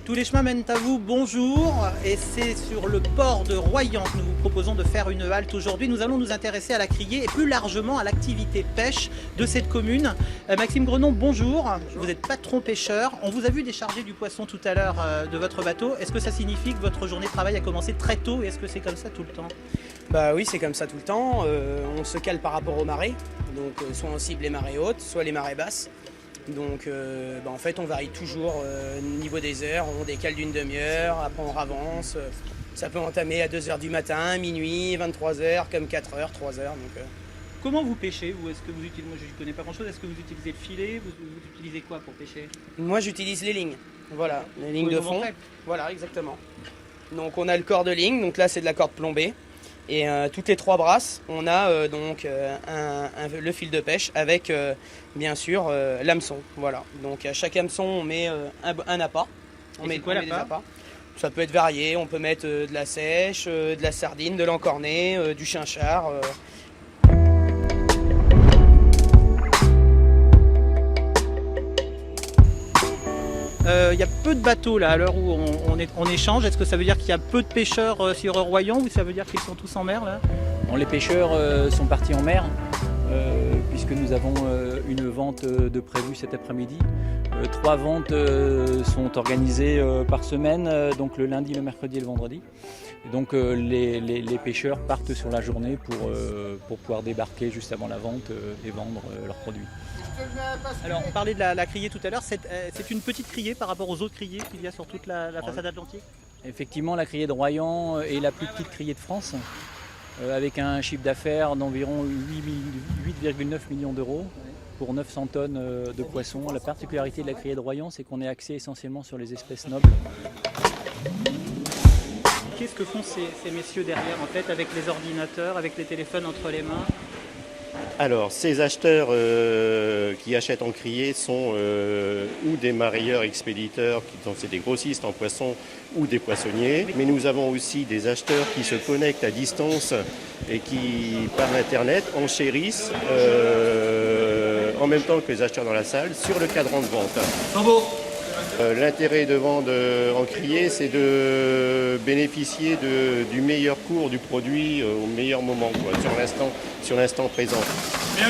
Tous les chemins mènent à vous, bonjour, et c'est sur le port de Royan que nous vous proposons de faire une halte aujourd'hui. Nous allons nous intéresser à la criée et plus largement à l'activité pêche de cette commune. Maxime Grenon, bonjour, vous êtes patron pêcheur. On vous a vu décharger du poisson tout à l'heure de votre bateau. Est-ce que ça signifie que votre journée de travail a commencé très tôt et est-ce que c'est comme ça tout le temps? Bah oui, c'est comme ça tout le temps. On se cale par rapport aux marées, donc soit on cible les marées hautes, soit les marées basses. Donc en fait on varie toujours au niveau des heures, on décale d'une demi-heure, après on ravance. Ça peut entamer à 2h du matin, minuit, 23h, comme 4h, 3h. Comment vous pêchez vous? Est-ce que vous utilisez, moi je ne connais pas grand-chose, est-ce que vous utilisez le filet? Vous utilisez quoi pour pêcher? Moi j'utilise les lignes, voilà, les lignes de fond. Voilà, exactement. Donc on a le corps de ligne, donc là c'est de la corde plombée. Et toutes les 3 brasses, on a le fil de pêche avec bien sûr l'hameçon. Voilà. Donc à chaque hameçon, on met un appât. On met quoi l'appât? Ça peut être varié. On peut mettre de la sèche, de la sardine, de l'encornet, du chinchard. Il y a peu de bateaux là à l'heure où on échange. Est-ce que ça veut dire qu'il y a peu de pêcheurs sur Royan ou ça veut dire qu'ils sont tous en mer là? Non, les pêcheurs sont partis en mer puisque nous avons une vente de prévue cet après-midi. 3 ventes sont organisées par semaine, donc le lundi, le mercredi et le vendredi. Et donc les pêcheurs partent sur la journée pour pouvoir débarquer juste avant la vente et vendre leurs produits. Alors on parlait de la criée tout à l'heure, c'est une petite criée par rapport aux autres criées qu'il y a sur toute la façade atlantique? Effectivement, la criée de Royan est la plus petite criée de France, avec un chiffre d'affaires d'environ 8,9 millions d'euros pour 900 tonnes de poissons. La particularité de la criée de Royan, c'est qu'on est axé essentiellement sur les espèces nobles. Qu'est-ce que font ces messieurs derrière en fait, avec les ordinateurs, avec les téléphones entre les mains? Alors, ces acheteurs qui achètent en criée sont ou des marailleurs expéditeurs, c'est des grossistes en poissons ou des poissonniers. Mais nous avons aussi des acheteurs qui se connectent à distance et qui, par Internet, enchérissent en même temps que les acheteurs dans la salle sur le cadran de vente. Bravo. L'intérêt de vendre en criée, c'est de bénéficier du meilleur cours du produit au meilleur moment, sur l'instant présent. Bien.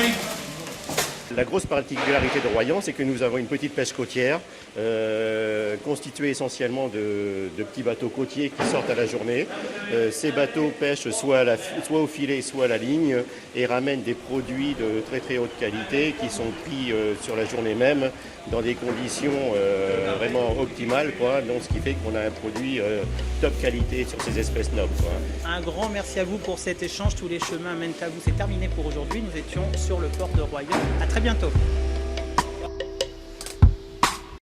La grosse particularité de Royan, c'est que nous avons une petite pêche côtière constituée essentiellement de petits bateaux côtiers qui sortent à la journée. Ces bateaux pêchent soit au filet, soit à la ligne et ramènent des produits de très très haute qualité qui sont pris sur la journée même dans des conditions vraiment optimales, donc ce qui fait qu'on a un produit top qualité sur ces espèces nobles. Un grand merci à vous pour cet échange. Tous les chemins mènent à vous. C'est terminé pour aujourd'hui. Nous étions sur le port de Royan. À très bientôt.